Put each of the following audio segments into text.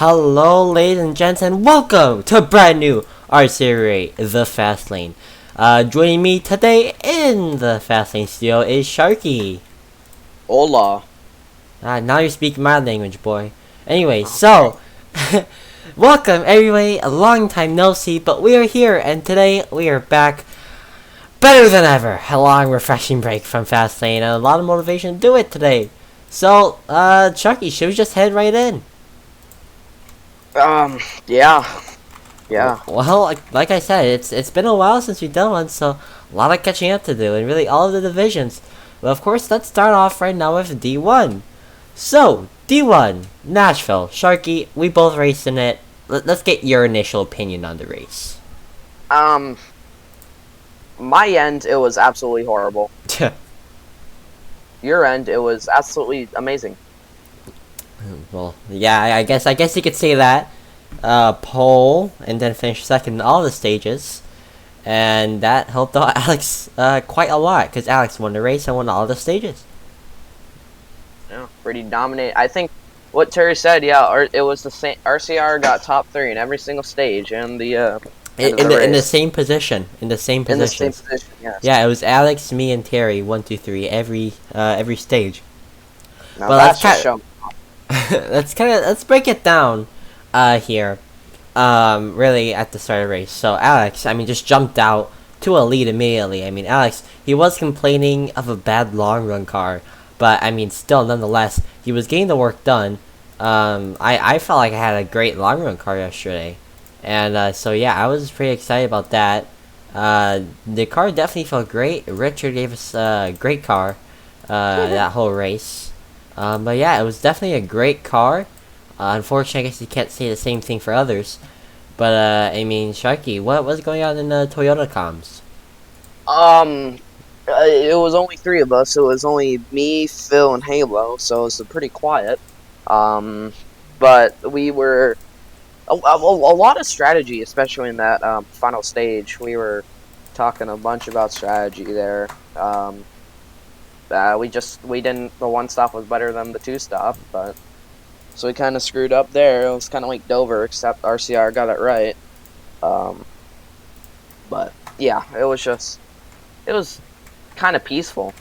Hello, ladies and gents, and welcome to a brand new RSCRA, The Fast Lane. Joining me today in the Fast Lane studio is Sharky. Hola. Now you're speaking my language, boy. Anyway, Okay. welcome everybody. A long time no see, but we are here, and today we are back better than ever. A long, refreshing break from Fast Lane, and a lot of motivation to do it today. So, Sharky, should we just head right in? Yeah. Yeah. Well, like I said, it's been a while since we've done one, so a lot of catching up to do, and really all of the divisions. Well, of course, let's start off right now with D1. So, D1, Nashville, Sharky, we both raced in it. Let's get your initial opinion on the race. Um, my end, it was absolutely horrible. Your end, it was absolutely amazing. Well, yeah, I guess you could say that. Pole, and then finish second in all the stages. And that helped out Alex quite a lot, because Alex won the race and won all the stages. Yeah, pretty dominant. I think what Terry said, it was the same. RCR got top 3 in every single stage, and In the same position. In the same position, yes. Yeah, it was Alex, me, and Terry. 1, 2, 3. Every stage. Now Well, that's just show. let's break it down. Here. Really at the start of the race. So Alex, just jumped out to a lead immediately. Alex, he was complaining of a bad long run car, but still, nonetheless, he was getting the work done. I felt like I had a great long run car yesterday. And so yeah, I was pretty excited about that. The car definitely felt great. Richard gave us a great car that whole race. But yeah, it was definitely a great car. Unfortunately, I guess you can't say the same thing for others. But Sharky, what was going on in the Toyota comms? It was only 3 of us. It was only me, Phil, and Halo, so it was pretty quiet. But we were a lot of strategy, especially in that final stage. We were talking a bunch about strategy there. We didn't. The 1-stop was better than the 2-stop, but so we kind of screwed up there. It was kind of like Dover, except RCR got it right. But yeah, it was kind of peaceful,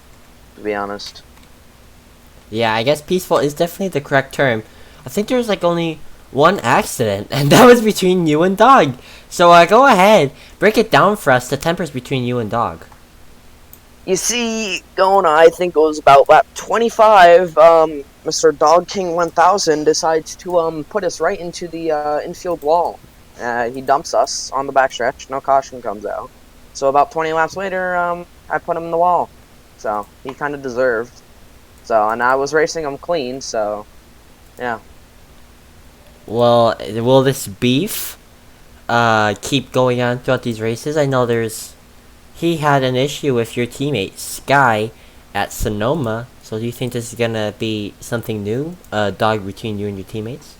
to be honest. Yeah, I guess peaceful is definitely the correct term. I think there's only one accident, and that was between you and Dog. So go ahead, break it down for us, the tempers between you and Dog. You see, I think it was about lap 25, Mr. Dog King 1000 decides to put us right into the infield wall. He dumps us on the backstretch, no caution comes out. So about 20 laps later, I put him in the wall. So he kind of deserved. So, and I was racing him clean, so yeah. Well, will this beef keep going on throughout these races? I know he had an issue with your teammate Sky at Sonoma. So do you think this is gonna be something new? Dog between you and your teammates?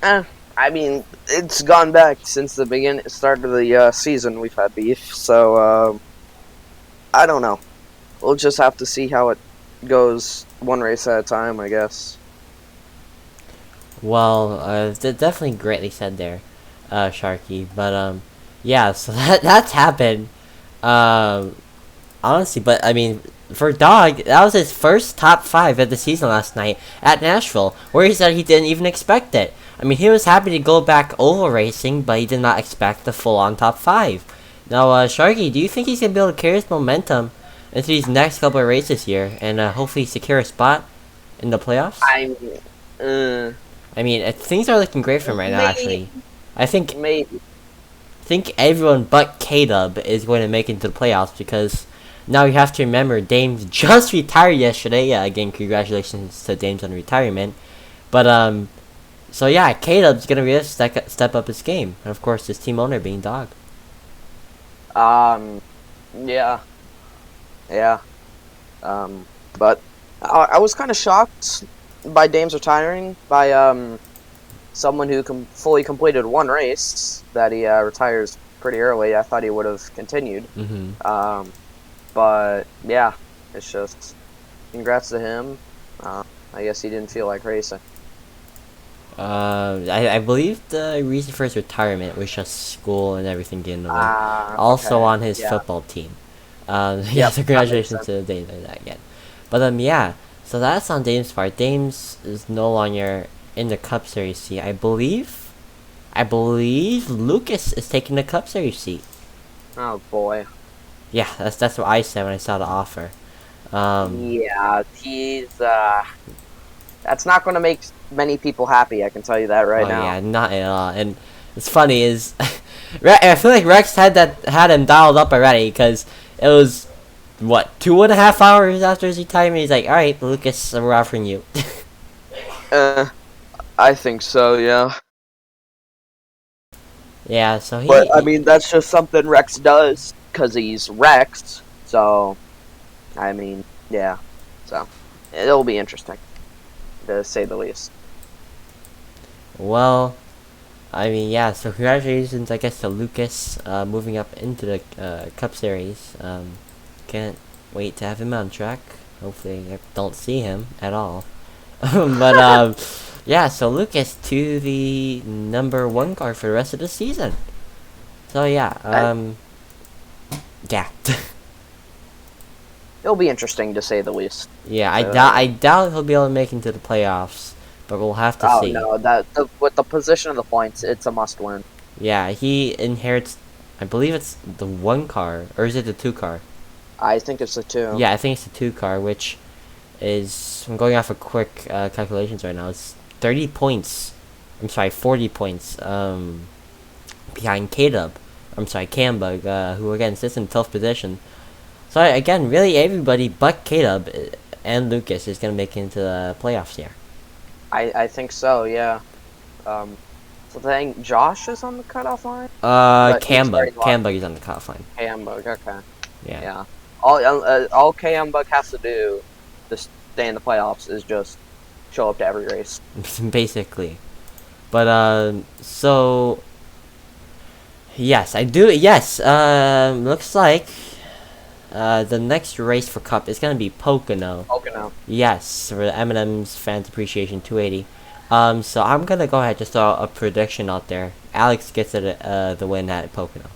It's gone back since the start of the season. We've had beef, so I don't know. We'll just have to see how it goes, one race at a time, I guess. Well, definitely greatly said there, Sharky. But yeah. So that's happened. Honestly, but for Dog, that was his first top 5 of the season last night at Nashville, where he said he didn't even expect it. He was happy to go back oval racing, but he did not expect the full-on top 5. Now, Sharky, do you think he's gonna be able to carry his momentum into these next couple of races here, and hopefully secure a spot in the playoffs? Things are looking great for him right now. Actually, I think Maybe. everyone but K-Dub is going to make it into the playoffs, because now you have to remember Dames just retired yesterday. Yeah, again, congratulations to Dames on retirement. But so yeah, K-Dub's gonna really step up his game, and of course his team owner being Dog. Yeah. Yeah. But I was kind of shocked by Dames retiring, by someone who fully completed 1 race, that he retires pretty early. I thought he would have continued. Mm-hmm. But yeah, it's just congrats to him. I guess he didn't feel like racing. I believe the reason for his retirement was just school and everything getting in the way. Ah, Also okay. on his Yeah. football team. Yeah, Yep. so That makes congratulations sense. to Dames on that again. But yeah, so that's on Dames' part. Dames is no longer in the Cup Series seat. I believe Lucas is taking the Cup Series seat. Oh boy. Yeah, that's what I said when I saw the offer. Yeah, he's that's not going to make many people happy. I can tell you that right Oh now. yeah, not at all. And it's funny is, I feel like Rex had him dialed up already because it was what 2.5 hours after his retirement. He's like, all right, Lucas, we're offering you. Uh, I think so. Yeah. Yeah, so But I mean, that's just something Rex does because he's Rex. So I mean, yeah. So it'll be interesting, to say the least. well, I mean, yeah. So congratulations, I guess, to Lucas, moving up into the Cup Series. Can't wait to have him on track. Hopefully, I don't see him at all. But yeah. So Lucas to the number 1 car for the rest of the season. So yeah, I, yeah, it'll be interesting, to say the least. yeah. Uh, I doubt he'll be able to make it into the playoffs, but we'll have to oh see. no, with the position of the points, it's a must-win. Yeah, he inherits. I believe it's the 1 car, or is it the 2 car? I think it's a two. Yeah, I think it's the 2 car, which is, I'm going off of quick calculations right now. It's 30 points. I'm sorry, 40 points. Behind K-Dub. I'm sorry, Cambug, who again sits in 12th position. So again, really everybody but K-Dub and Lucas is gonna make it into the playoffs here. I think so. Yeah. So I think Josh is on the cutoff line, but he's already lost. Cambug is on the cutoff line. KM okay. Yeah. Yeah. All KM Bug has to do to stay in the playoffs is just show up to every race. Basically. But so yes, I do. Yes, looks like the next race for Cup is gonna be Pocono. Okay, now. Yes, for the M&M's Fans Appreciation 280. So I'm gonna go ahead just throw a prediction out there. Alex gets it, the win at Pocono.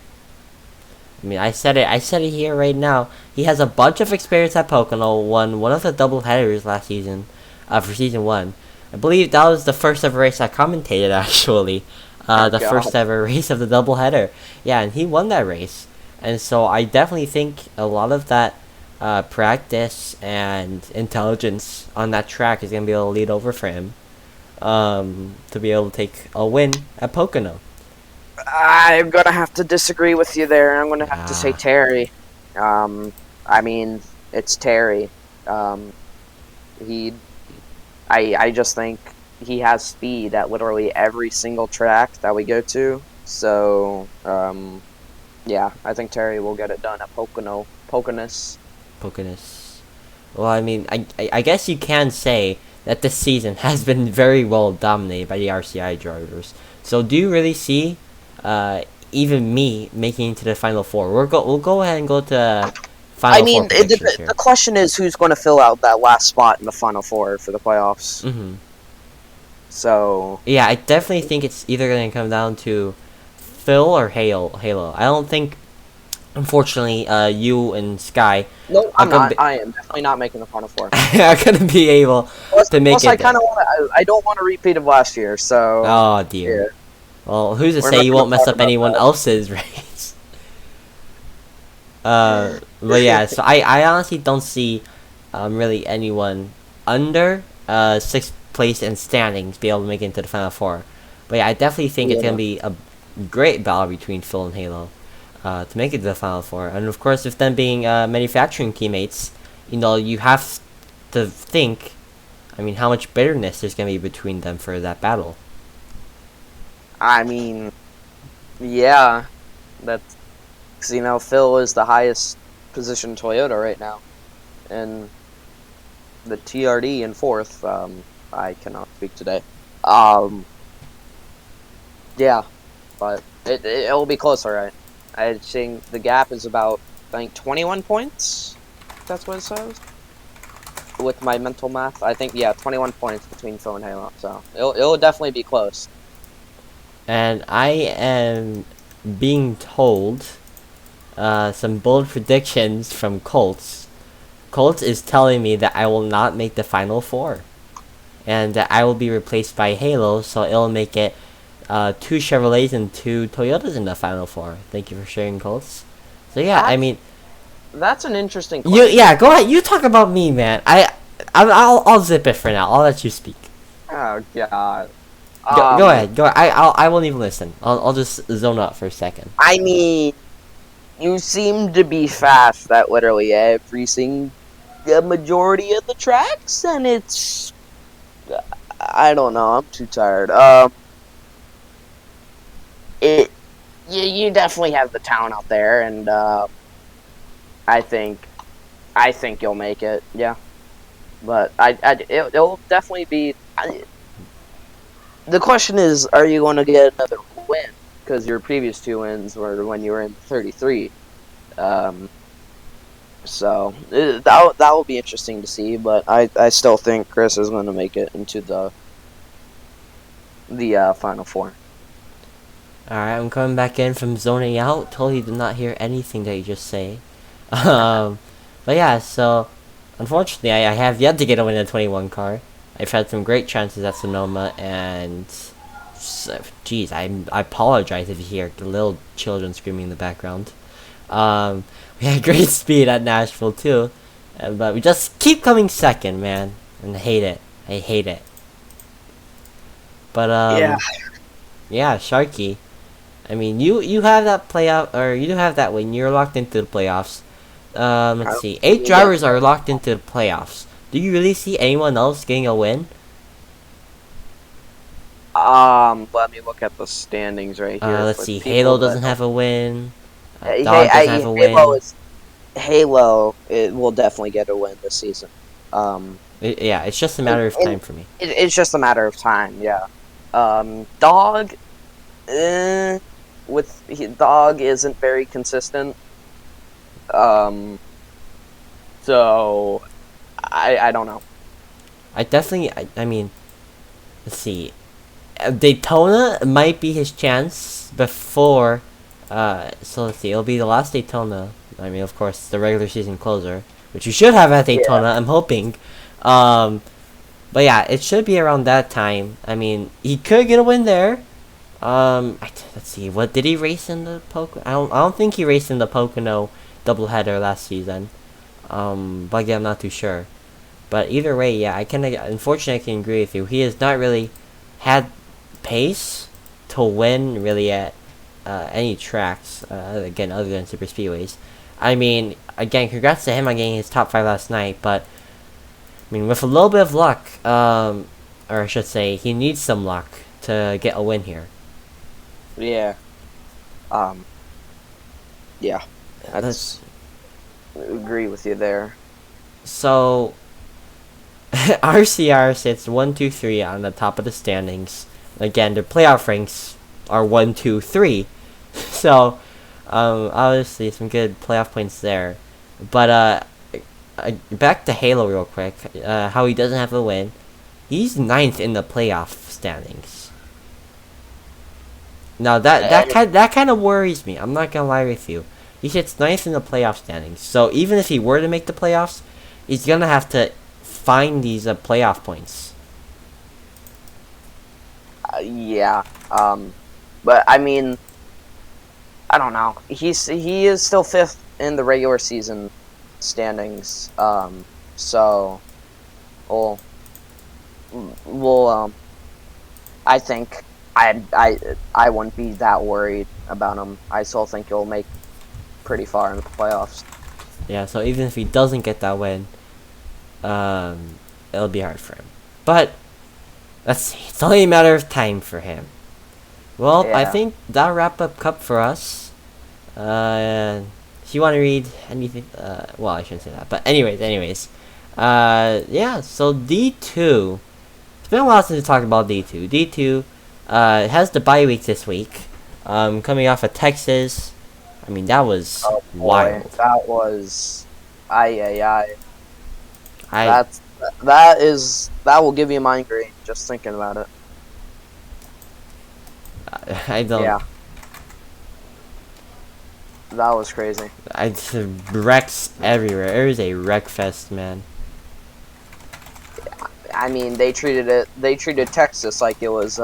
I mean, I said it here right now. He has a bunch of experience at Pocono. Won one of the double headers last season, for season 1. I believe that was the first ever race I commentated actually. The God. first ever race of the double header. Yeah, and he won that race. And so I definitely think a lot of that practice and intelligence on that track is gonna be able to lead over for him, to be able to take a win at Pocono. I'm gonna have to disagree with you there. I'm gonna have to say Ah. Terry. I mean, it's Terry. He, I just think he has speed at literally every single track that we go to. So, yeah, I think Terry will get it done at Poconos. Poconos. Well, I mean, I guess you can say that this season has been very well dominated by the RCI drivers. So do you really see even me making it to the final 4? We'll go ahead and go to final I mean, 4 predictions here. the question is who's going to fill out that last spot in the final 4 for the playoffs. Mm-hmm. So Yeah, I definitely think it's either going to come down to Phil or Halo. I don't think, unfortunately, you and Sky no, are I'm not. I am definitely not making the final 4. are going to be able to make Plus, it I there. kind of want. I don't want to repeat of last year. So Oh dear. yeah. Well, who's to We're say not you gonna won't mess talk up about anyone that. else's race? But yeah, so I honestly don't see really anyone under 6th place in standings be able to make it into the final 4. But yeah, I definitely think it's gonna be a great battle between Phil and Halo to make it to the final 4. And of course, with them being manufacturing teammates, you have to think, I mean, how much bitterness there's gonna be between them for that battle. I mean, yeah, that's because Phil is the highest position Toyota right now, and the TRD in 4th. I cannot speak today. Yeah, but it'll be close, all right. I think the gap is about, I think, 21 points. That's what it says. with my mental math. I think, yeah, 21 points between Phil and Halo. So it'll definitely be close. And I am being told some bold predictions from Colts. Colts is telling me that I will not make the Final Four. And that I will be replaced by Halo, so it'll make it 2 Chevrolets and 2 Toyotas in the Final Four. Thank you for sharing, Colts. So yeah, I mean, that's an interesting question. yeah, go ahead. You talk about me, man. I'll zip it for now. I'll let you speak. Oh God. Go ahead. Go. I won't even listen. I'll just zone out for a second. I mean, you seem to be fast at literally every single majority of the tracks, and it's, I don't know. I'm too tired. You definitely have the talent out there, and I think you'll make it. Yeah, but it'll definitely be. The question is, are you going to get another win? Because your previous 2 wins were when you were in 33. So that will be interesting to see. But I still think Chris is going to make it into the Final Four. Alright, I'm coming back in from zoning out. Totally did not hear anything that you just say. But yeah, so unfortunately, I have yet to get a win in a 21 car. I've had some great chances at Sonoma, and geez, I apologize if you hear the little children screaming in the background. We had great speed at Nashville too, but we just keep coming second, man, and I hate it. I hate it. But yeah, Sharky. I mean, you have that playoff, or you do have that win. You're locked into the playoffs. Let's see. 8 drivers are locked into the playoffs. Do you really see anyone else getting a win? Let me look at the standings right here. Let's see. Halo doesn't have a win. Dog doesn't have a win. Halo, it will definitely get a win this season. Yeah, it's just a matter of time for me. It's just a matter of time. Yeah. Dog, Dog isn't very consistent. So I don't know. I mean, let's see. Daytona might be his chance before. So let's see. It'll be the last Daytona. I mean, of course, the regular season closer, which you should have at Daytona. Yeah. I'm hoping. But yeah, it should be around that time. I mean, he could get a win there. Let's see. What did he race in the Pocono? I don't think he raced in the Pocono doubleheader last season. But yeah, I'm not too sure. But either way, yeah, unfortunately, I can agree with you. He has not really had pace to win really at any tracks, again, other than super speedways. I mean, again, congrats to him on getting his top 5 last night, but I mean, with a little bit of luck, or I should say, he needs some luck to get a win here. Yeah. Yeah. That's agree with you there. So RCR sits 1, 2, 3 on the top of the standings. Again, their playoff ranks are 1, 2, 3. So obviously some good playoff points there. But back to Halo real quick. How he doesn't have a win. He's 9th in the playoff standings. Now that kind of worries me. I'm not gonna lie with you. He sits 9th in the playoff standings. So even if he were to make the playoffs, he's gonna have to find these playoff points. Yeah. But I mean, I don't know. He is still 5th in the regular season standings. So we'll I think I wouldn't be that worried about him. I still think he'll make pretty far in the playoffs. Yeah, so even if he doesn't get that win, it'll be hard for him. But let's see, it's only a matter of time for him. Well, yeah. I think that'll wrap up Cup for us. If you want to read anything, well, I shouldn't say that. But anyways, yeah. So D2. It's been a while since we talked about D2. D2 has the bye week this week. Coming off of Texas. I mean, that was wild. That was, I I that will give you a migraine just thinking about it. I don't. Yeah, that was crazy. I wrecks everywhere. There is a wreck fest, man. I mean, they treated Texas like it was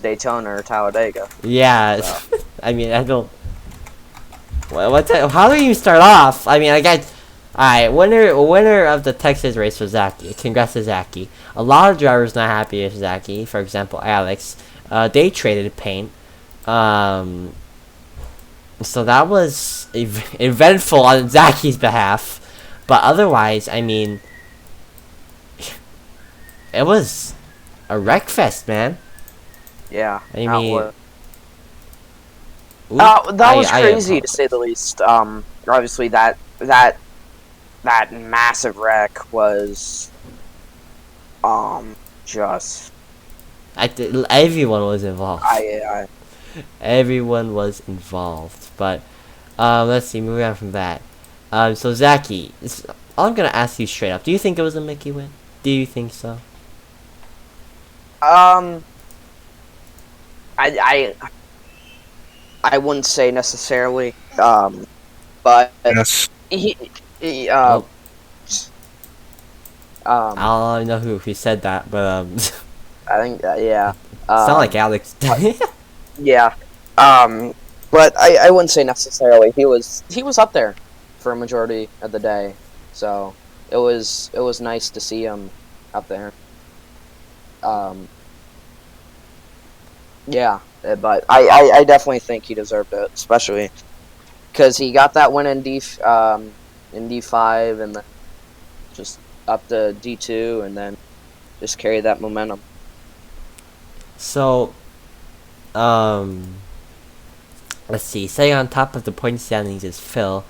Daytona or Talladega. Yeah, So I mean, I don't. How do you start off? I mean, I got. Alright, winner of the Texas race was Zaki. Congrats to Zaki. A lot of drivers not happy with Zaki. For example, Alex. They traded paint. Um, so that was eventful on Zaki's behalf. But otherwise, I mean, it was a wreck fest, man. yeah, I mean, that was crazy to apologize. say the least. Obviously that massive wreck was just Everyone was involved. I Everyone was involved. But let's see. Moving on from that. So Zaki, I'm gonna ask you straight up. Do you think it was a Mickey win? Do you think so? um I I wouldn't say necessarily, but Yes. he, he Oh, um I don't know who said that, but I think yeah sound like Alex. yeah but I wouldn't say necessarily he was up there for a majority of the day, so it was nice to see him up there. um yeah, but I definitely think he deserved it, especially because he got that win in D5 and then just up to D2 and then just carry that momentum. So, um, let's see. Sitting on top of the point standings is Phil,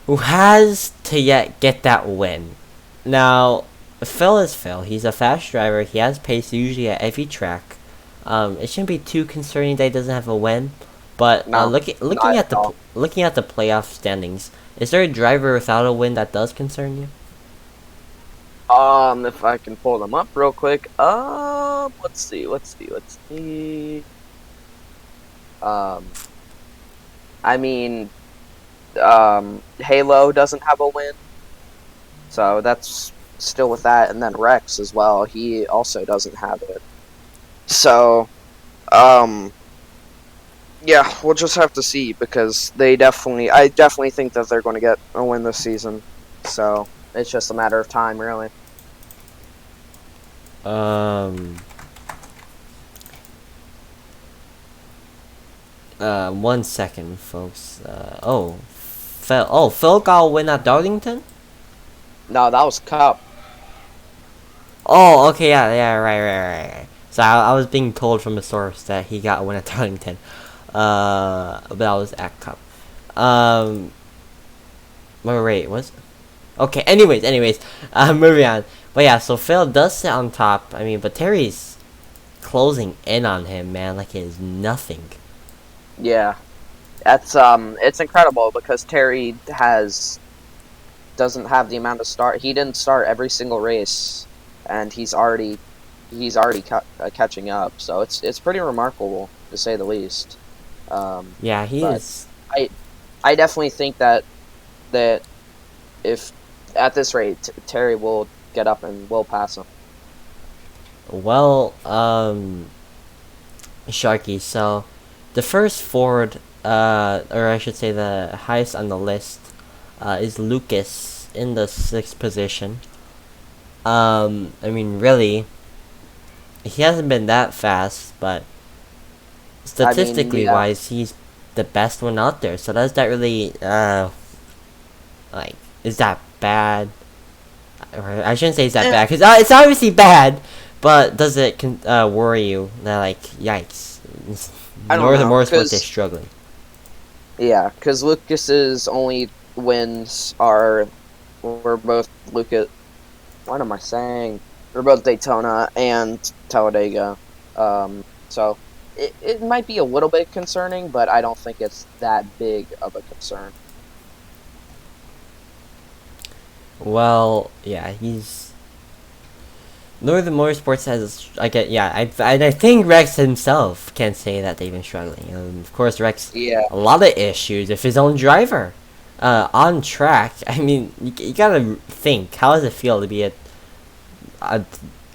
who has to yet get that win. Now, Phil is Phil. He's a fast driver. He has pace usually at every track. It shouldn't be too concerning that he doesn't have a win. But No, looking not at at all. looking at the playoff standings, is there a driver without a win that does concern you? If I can pull them up real quick. Let's see. Um, I mean, Halo doesn't have a win, so that's still with that, and then Rex as well. He also doesn't have it. So, um, yeah, we'll just have to see because I definitely think that they're going to get a win this season. So it's just a matter of time, really. Um. 1 second, folks. Phil. Oh, Phil got a win at Darlington. No, that was Cup. Oh, okay, yeah, right. So I was being told from a source that he got a win at Darlington. But I was at Cup. Um, wait, was okay. Anyways, moving on. But yeah, so Phil does sit on top. I mean, but Terry's closing in on him, man, like it is nothing. Yeah, that's it's incredible because Terry doesn't have the amount of start. He didn't start every single race, and he's already catching up. So it's pretty remarkable to say the least. Yeah, he But is. I definitely think that if at this rate Terry will get up and will pass him. Well, Sharky. So, the first Ford, or I should say the highest on the list, is Lucas in the 6th position. I mean, really, he hasn't been that fast, but statistically Yeah. wise, he's the best one out there. So does that really, like, is that bad? Or I shouldn't say it's that bad, because it's obviously bad, but does it worry you that, like, yikes, I don't Northern know, Motorsports is 'cause- struggling? Yeah, because Lucas's only wins were both Lucas. What am I saying? We're both Daytona and Talladega. So it might be a little bit concerning, but I don't think it's that big of a concern. Well, yeah, he's Northern Motorsports has. I think Rex himself can say that they've been struggling. Of course, Rex Yeah. a lot of issues with his own driver. On track, I mean, you gotta think. How does it feel to be a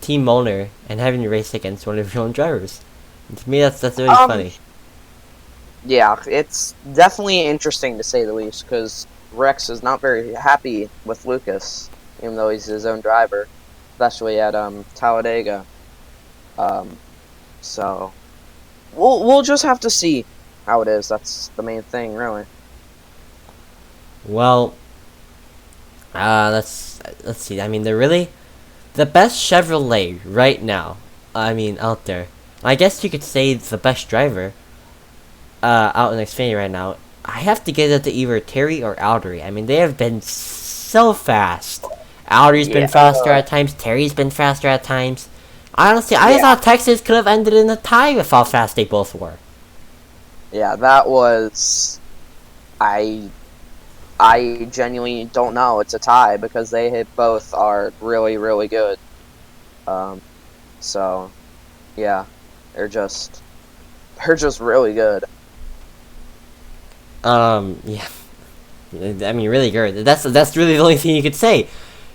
team owner and having to race against one of your own drivers? And to me, that's really funny. Yeah, it's definitely interesting to say the least, because Rex is not very happy with Lucas, even though he's his own driver, especially at Talladega. Um, so we'll just have to see how it is. That's the main thing, really. Well, let's see. I mean, they're really the best Chevrolet right now. I mean, out there. I guess you could say the best driver. Out in Xfinity right now. I have to give it to either Terry or Aldery. I mean, they have been so fast. Aldery's been faster at times. Terry's been faster at times. Honestly, I thought Texas could have ended in a tie with how fast they both were. Yeah, that was. I genuinely don't know. It's a tie because both are really, really good. So yeah, they're just really good. Yeah. I mean, really good. That's really the only thing you could say.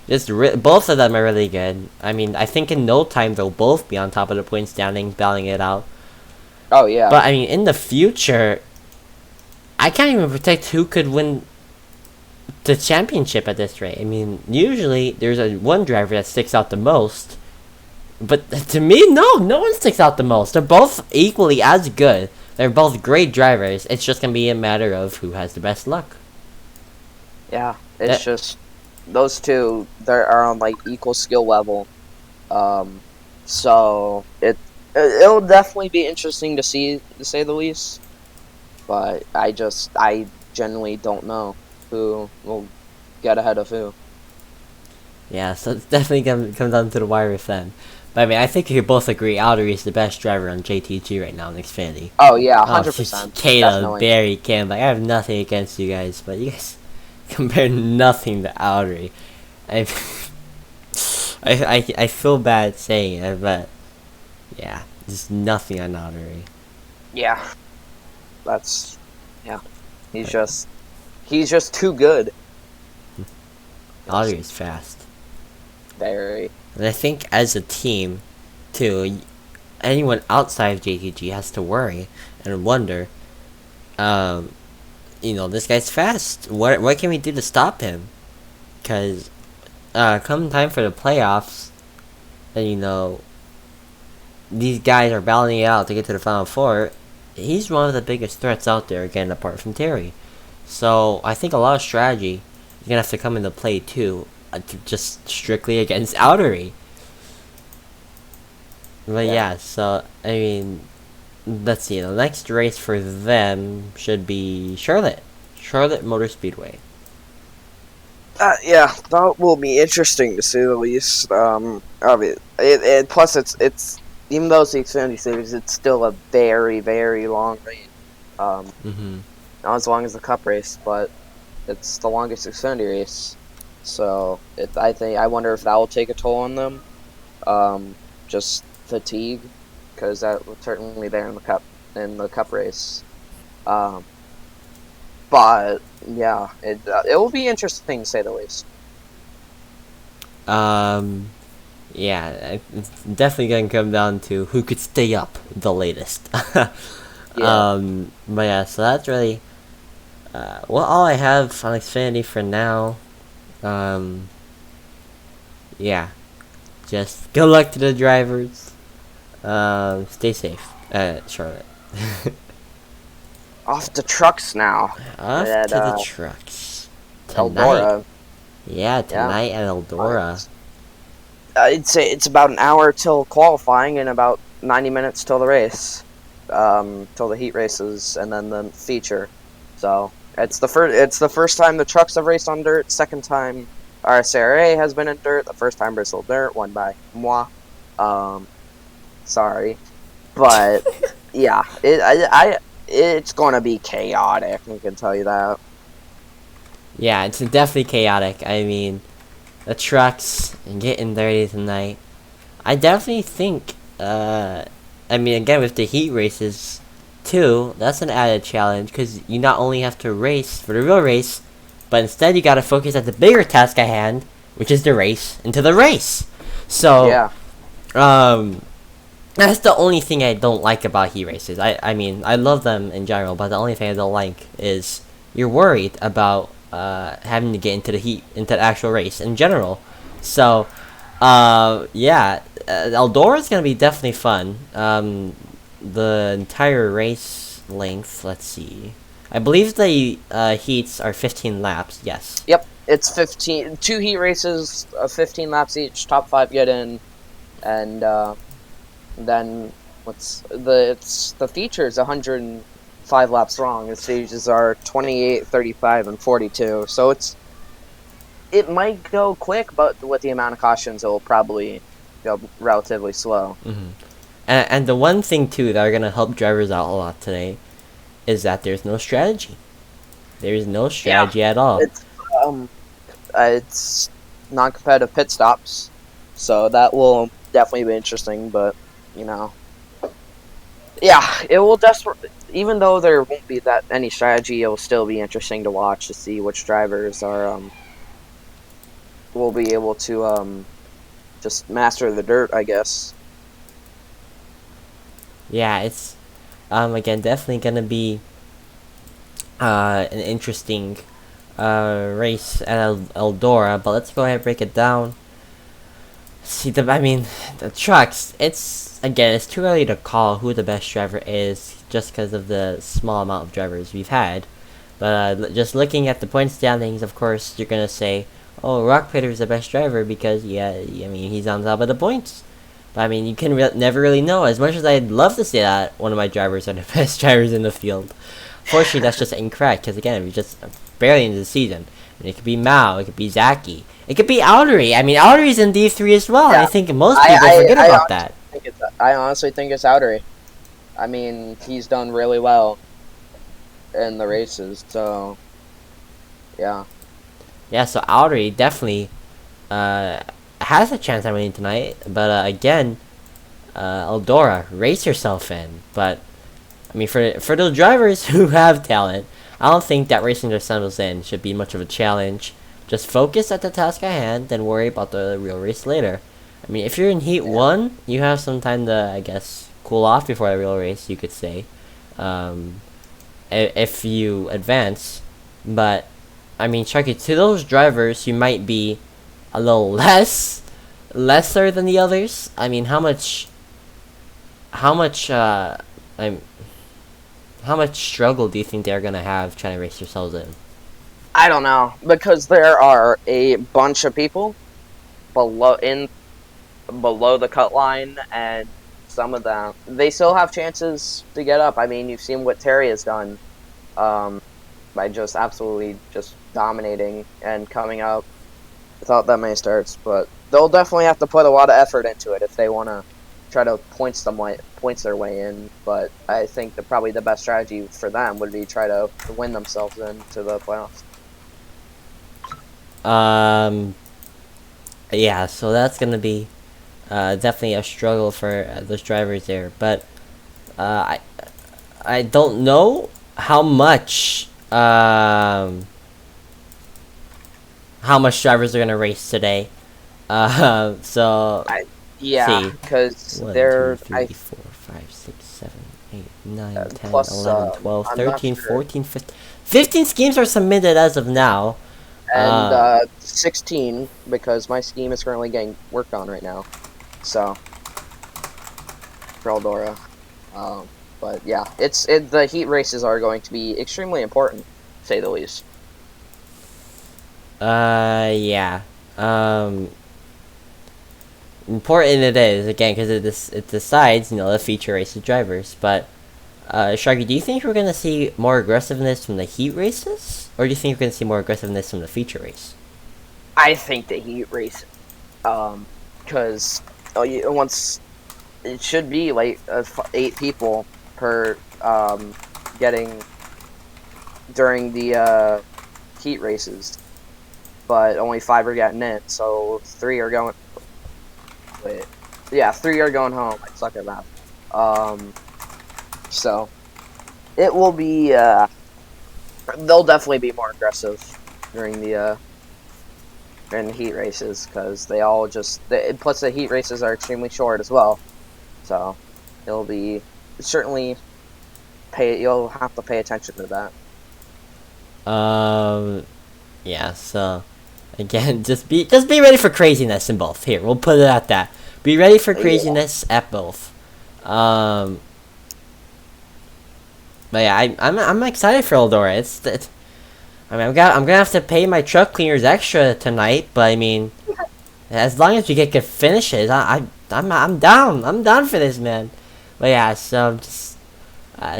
Both of them are really good. I mean, I think in no time they'll both be on top of the point standings, battling it out. Oh yeah. But I mean, in the future, I can't even predict who could win the championship at this rate. I mean, usually there's one driver that sticks out the most, but to me, no one sticks out the most. They're both equally as good. They're both great drivers. It's just gonna be a matter of who has the best luck. Yeah, it's just those two. They are on like equal skill level. So it'll definitely be interesting to see, to say the least. But I genuinely don't know who will get ahead of who. Yeah, so it's definitely gonna come down to the wire with them. But I mean, I think you could both agree Aldery is the best driver on JTG right now in Xfinity. Oh yeah, 100%. Kayla, Barry, Cam, I have nothing against you guys, but you guys compare nothing to Aldery. I feel bad saying it, but yeah, just nothing on Aldery. Yeah, he's just too good. Aldery is fast. Very. And I think as a team, too, anyone outside of JTG has to worry and wonder, this guy's fast. What can we do to stop him? Because, come time for the playoffs, and these guys are battling it out to get to the Final Four. He's one of the biggest threats out there, again, apart from Terry. So I think a lot of strategy is gonna have to come into play too, just strictly against Aldery. But yeah, so I mean, let's see. The next race for them should be Charlotte Motor Speedway. Yeah, that will be interesting to say the least. I mean, plus it's even though it's the Xfinity Series, it's still a very, very long race. Not as long as the Cup race, but it's the longest Xfinity race. So I wonder if that will take a toll on them. Just fatigue, because that was certainly there in the Cup race. But yeah, it will be interesting to say the least. Yeah, it's definitely gonna come down to who could stay up the latest. Yeah. But yeah, so that's really all I have on Xfinity for now. Yeah, just good luck to the drivers. Stay safe, Charlotte. Off the trucks now. Off to the trucks. Eldora. Yeah, tonight at Eldora. I'd say it's about an hour till qualifying and about 90 minutes till the race. Till the heat races and then the feature. So it's the first time the trucks have raced on dirt. Second time RSCRA has been in dirt. The first time Bristol dirt, won by moi. Sorry, but yeah, it's gonna be chaotic. I can tell you that. Yeah, it's definitely chaotic. I mean, the trucks and getting dirty tonight. I definitely think, I mean, again, with the heat races, too, that's an added challenge, because you not only have to race for the real race, but instead you gotta focus at the bigger task at hand, which is the race into the race. So, Yeah. That's the only thing I don't like about heat races. I mean, I love them in general, but the only thing I don't like is you're worried about having to get into the heat, into the actual race in general. So, yeah, Eldora is gonna be definitely fun. The entire race length. Let's see. I believe the heats are 15 laps. Yes. Yep. It's 15. Two heat races, 15 laps each. Top 5 get in, and then the feature is 105 laps long. The stages are 28, 35, and 42. So it might go quick, but with the amount of cautions, it will probably go relatively slow. And the one thing too that are gonna help drivers out a lot today is that there's no strategy. There's no strategy at all. It's non-competitive pit stops, so that will definitely be interesting. But you know, yeah, it will just, even though there won't be that any strategy, it will still be interesting to watch to see which drivers are will be able to just master the dirt, I guess. Yeah, it's again definitely gonna be an interesting race at Eldora. But let's go ahead and break it down. See, I mean, the trucks. It's too early to call who the best driver is just because of the small amount of drivers we've had. But just looking at the point standings, of course, you're gonna say, "Oh, Rock Pitter's the best driver because yeah, I mean he's on top of the points." But I mean, you can never really know. As much as I'd love to say that one of my drivers are the best drivers in the field, fortunately that's just incorrect. Because again, we're just barely into the season. And it could be Mao, it could be Zaki, it could be Outery. I mean, Outery's in D3 as well. Yeah. And I think most people forget about that. I honestly think it's Outery. I mean, he's done really well in the races, so yeah. Yeah, so Outery definitely has a chance at winning tonight, but again, Eldora, race yourself in. But I mean, for those drivers who have talent, I don't think that racing themselves in should be much of a challenge. Just focus at the task at hand, then worry about the real race later. I mean, if you're in Heat 1, you have some time to, I guess, cool off before the real race, you could say. If you advance. But, I mean, Sharky, to those drivers, you might be a little lesser than the others. I mean, how much struggle do you think they're gonna have trying to race themselves in? I don't know, because there are a bunch of people below the cut line, and some of them, they still have chances to get up. I mean, you've seen what Terry has done by just absolutely just dominating and coming up without that many starts. But they'll definitely have to put a lot of effort into it if they want to try to points their way in. But I think probably the best strategy for them would be try to win themselves into the playoffs. Yeah, so that's gonna be definitely a struggle for those drivers there. But I don't know how much drivers are gonna race today. So yeah, because they're 1, 2, 3, 4, 5, 6, 7, 8, 9, 10, plus, 11, 12, 13, 14, 15. 15 schemes are submitted as of now. And 16, because my scheme is currently getting worked on right now. So, for Eldora. But yeah, the heat races are going to be extremely important, to say the least. Yeah. Important it is, again, because it decides, the feature races drivers. But, Sharky, do you think we're going to see more aggressiveness from the heat races? Or do you think we're going to see more aggressiveness from the feature race? I think the heat race. Because once it should be like 8 people per getting during the heat races. but only 5 are getting in. So 3 are going. Wait, yeah, 3 are going home. I suck at math. So it will be. They'll definitely be more aggressive during the heat races because they all just. Plus, the heat races are extremely short as well. So it'll be certainly you'll have to pay attention to that. Yeah. So, again, just be ready for craziness in both. Here, we'll put it at that. Be ready for craziness at both. But yeah, I'm excited for Eldora. I mean, I'm gonna have to pay my truck cleaners extra tonight, but I mean, as long as we get good finishes, I'm down. I'm down for this, man. But yeah, so I'm just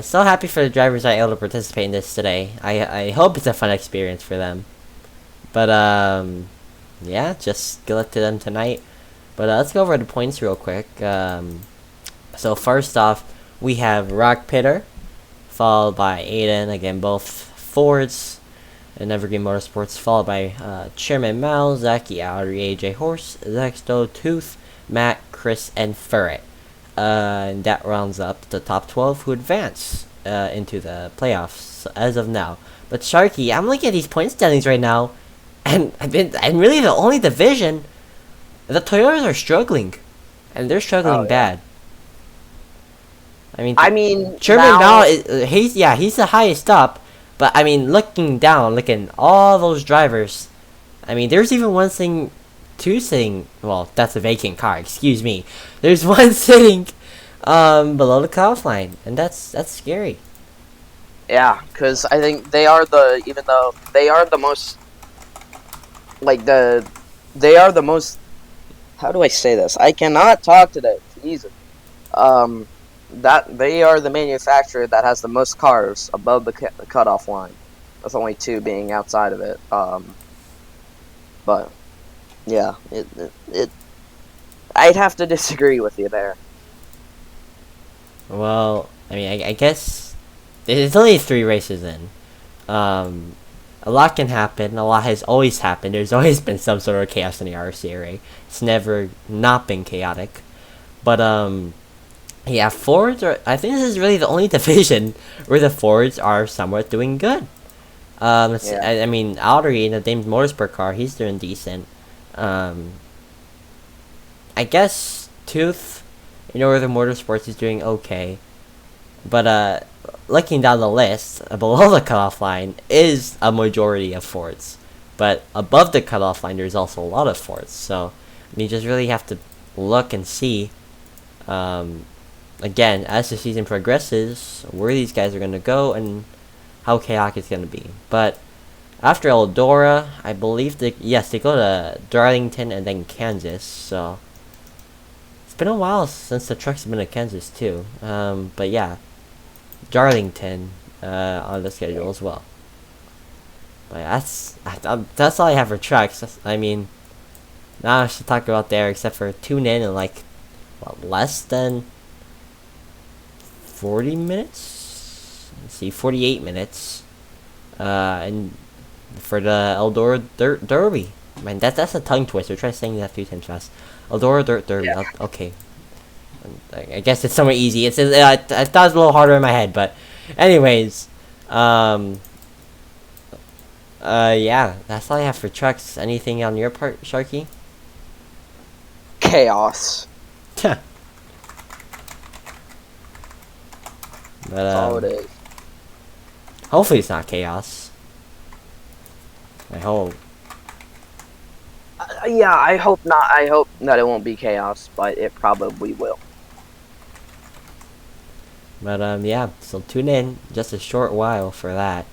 so happy for the drivers that are able to participate in this today. I hope it's a fun experience for them. But yeah, just good luck to them tonight. But let's go over the points real quick. So first off, we have Rock Pitter, followed by Aiden. Again, both Fords and Evergreen Motorsports, followed by Chairman Mal, Zachy, Audrey, AJ Horse, Zexto, Tooth, Matt, Chris, and Ferret. And that rounds up the top 12 who advance into the playoffs as of now. But Sharky, I'm looking at these point standings right now, and really the only division, the Toyotas are struggling, and they're struggling bad. I mean, Chairman Mal, he's the highest up, but I mean, looking all those drivers, I mean, there's even one two sitting, well, that's a vacant car, excuse me. There's one sitting below the cutoff line, and that's scary. Yeah, because I think they are even though they are the most, they are the most, how do I say this? I cannot talk today, Jesus. That they are the manufacturer that has the most cars above the cutoff line, with only 2 being outside of it. But yeah, it I'd have to disagree with you there. Well, I mean, I guess there's only 3 races in. A lot can happen. A lot has always happened. There's always been some sort of chaos in the RSCRA. It's never not been chaotic. But yeah, Fords are. I think this is really the only division where the Fords are somewhat doing good. I mean, Audrey in the Dames Motorsport car, he's doing decent. I guess Tooth in Northern Motorsports is doing okay. But looking down the list, below the cutoff line is a majority of Fords. But above the cutoff line, there's also a lot of Fords. So you just really have to look and see. Again, as the season progresses, where these guys are going to go and how chaotic it's going to be. But after Eldora, I believe they go to Darlington and then Kansas. So it's been a while since the trucks have been to Kansas too. But yeah, Darlington on the schedule as well. But that's all I have for trucks. I mean, not much to talk about there except for tune in less than 40 minutes? Let's see, 48 minutes. And for the Eldora Dirt Derby. Man, that's a tongue twister. Try saying that 3 times fast. Eldora Dirt Derby. Yeah. Okay. I guess it's somewhat easy. I thought it was a little harder in my head, but anyways. Yeah, that's all I have for trucks. Anything on your part, Sharky? Chaos. But, that's all it is. Hopefully it's not chaos. I hope. Yeah, I hope not. I hope that it won't be chaos, but it probably will. But yeah, so tune in just a short while for that.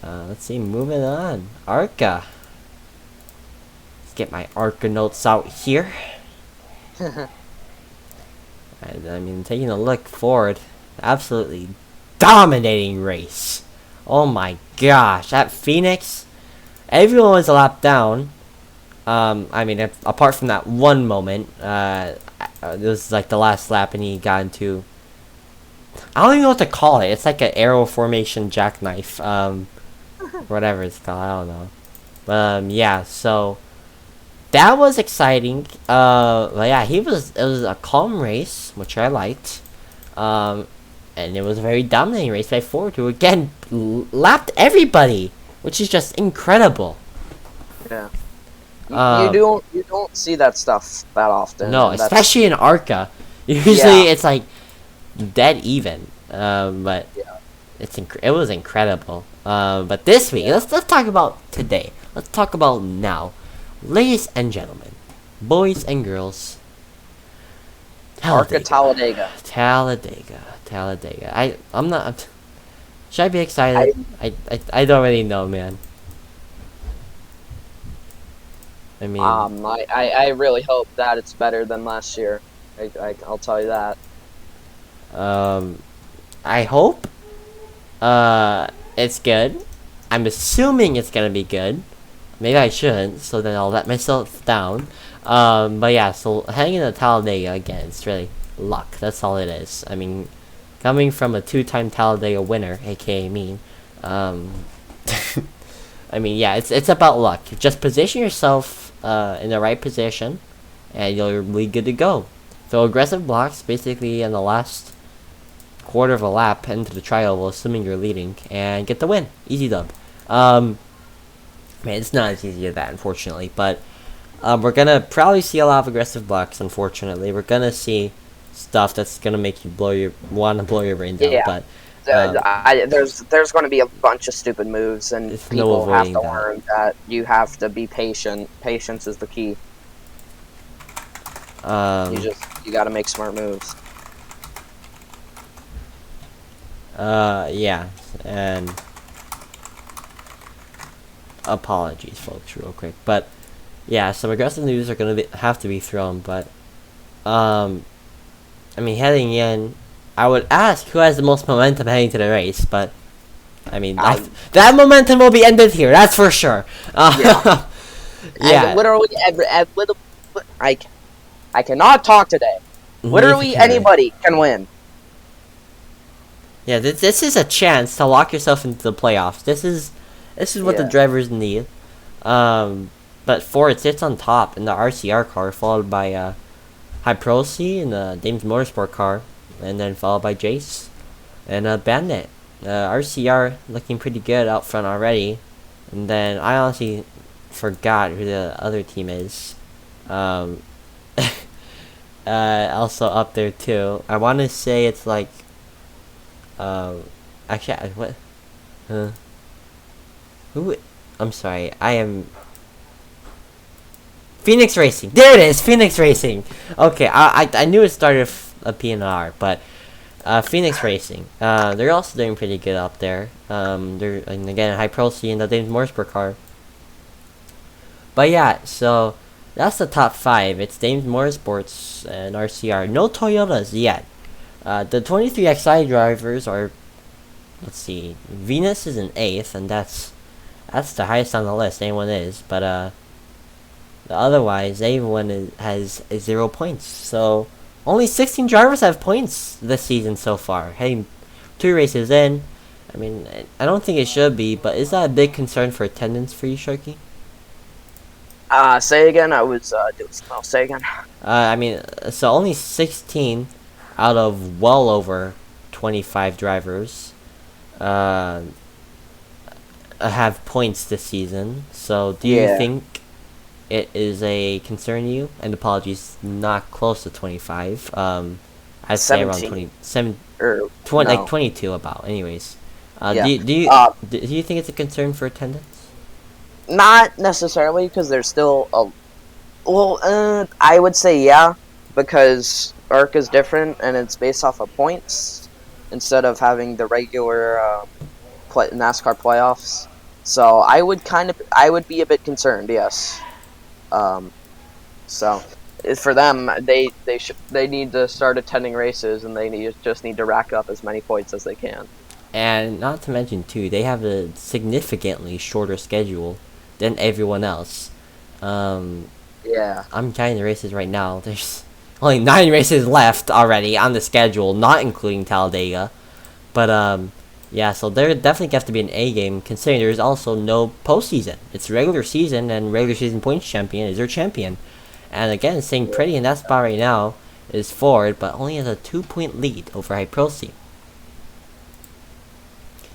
Let's see, moving on. ARCA. Let's get my ARCA notes out here. And I mean, taking a look forward, absolutely dominating race. Oh my gosh, at Phoenix, everyone was a lap down. I mean, apart from that one moment, it was like the last lap and he got into, I don't even know what to call it. It's like an arrow formation jackknife, whatever it's called, I don't know. Yeah, so that was exciting. But yeah, it was a calm race, which I liked. Um, and it was a very dominating race by Ford, who again lapped everybody, which is just incredible. Yeah. Um, You don't see that stuff that often, no, and that's especially in ARCA. Usually yeah. it's like dead even. But Yeah. it was incredible. But this week, Yeah. let's talk about today. Let's talk about now, ladies and gentlemen, boys and girls. Arca Talladega, Talladega. Talladega. I'm not. Should I be I excited? I don't really know, man. I mean, I really hope that it's better than last year. I'll tell you that. um, I hope it's good. I'm assuming it's gonna be good. Maybe I shouldn't, so then I'll let myself down. But yeah, so heading into Talladega again, it's really luck. That's all it is. I mean, coming from a two-time Talladega winner, aka me, um, I mean, yeah, it's about luck. Just position yourself in the right position, and you'll be good to go. Throw aggressive blocks, basically in the last quarter of a lap into the tri-oval, assuming you're leading, and get the win. Easy dub. Man, it's not as easy as that, unfortunately, but we're gonna probably see a lot of aggressive blocks. Unfortunately, we're gonna see stuff that's gonna make you want to blow your brains out. Yeah. But um, There's going to be a bunch of stupid moves, and it's no people have avoiding to that. learn that you have to be patient. Patience is the key. You got to make smart moves. Yeah, and apologies, folks, real quick, but yeah, some aggressive moves are gonna have to be thrown. But I mean, heading in, I would ask who has the most momentum heading to the race, but I mean, that momentum will be ended here. That's for sure. Yeah. Yeah. And literally, I cannot talk today. Literally anybody can win. Yeah, this is a chance to lock yourself into the playoffs. This is what the Yeah. drivers need. But Ford sits on top in the RCR car, followed by Hyprosi in the Dames Motorsport car, and then followed by Jace and Bandit. RCR looking pretty good out front already, and then I honestly forgot who the other team is. Also up there too. I want to say it's like, actually, what? Who? I'm sorry. I am. Phoenix Racing. There it is. Phoenix Racing. Okay, I knew it started with a PNR, but Phoenix Racing. They're also doing pretty good up there. And again, Hyprosi in the Dames Motorsport car. But yeah, so that's the top 5. It's Dames Motorsports and RCR. No Toyotas yet. The 23XI drivers are, let's see, Venus is in 8th, and that's the highest on the list. Anyone is, but otherwise, everyone has 0 points. So only 16 drivers have points this season so far. Heading 2 races in. I mean, I don't think it should be, but is that a big concern for attendance for you, Sharky? Say again. I was doing something else. Say again. I mean, so only 16 out of well over 25 drivers have points this season. So do you think it is a concern to you? And apologies, not close to 25. I'd say around 27, 20, no. like 22 about. Anyways, Yeah. do you think it's a concern for attendance? Not necessarily, because there's still a. Well, I would say yeah, because ARC is different and it's based off of points instead of having the regular NASCAR playoffs. So I would be a bit concerned, yes. So for them, they need to start attending races, and they just need to rack up as many points as they can. And not to mention too, they have a significantly shorter schedule than everyone else. Yeah. I'm counting the races right now. There's only 9 races left already on the schedule, not including Talladega. But Yeah, so there definitely has to be an A game, considering there's also no postseason. It's regular season, and regular season points champion is their champion. And again, staying pretty in that spot right now is Ford, but only has a 2-point lead over Hyprosi.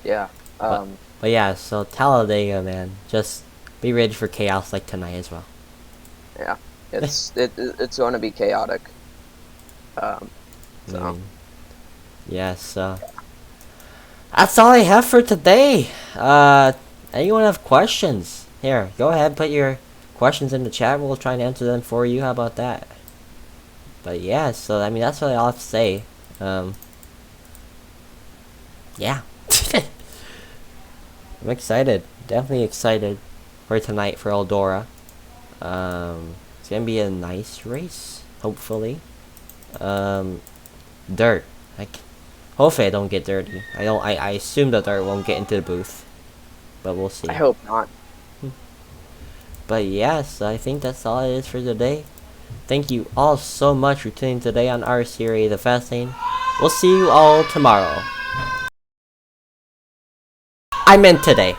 Yeah. But yeah, so Talladega, man, just be ready for chaos like tonight as well. Yeah. It's going to be chaotic. So. I mean, yes, that's all I have for today. Anyone have questions? Here, go ahead, put your questions in the chat. We'll try and answer them for you. How about that? But yeah, so I mean, that's really all I have to say. Yeah. I'm excited. Definitely excited for tonight for Eldora. It's gonna be a nice race, hopefully. Dirt. Hopefully I don't get dirty. I assume the dirt won't get into the booth. But we'll see. I hope not. But yes, I think that's all it is for today. Thank you all so much for tuning today on RSCRA The Fast Lane. We'll see you all tomorrow. I meant today.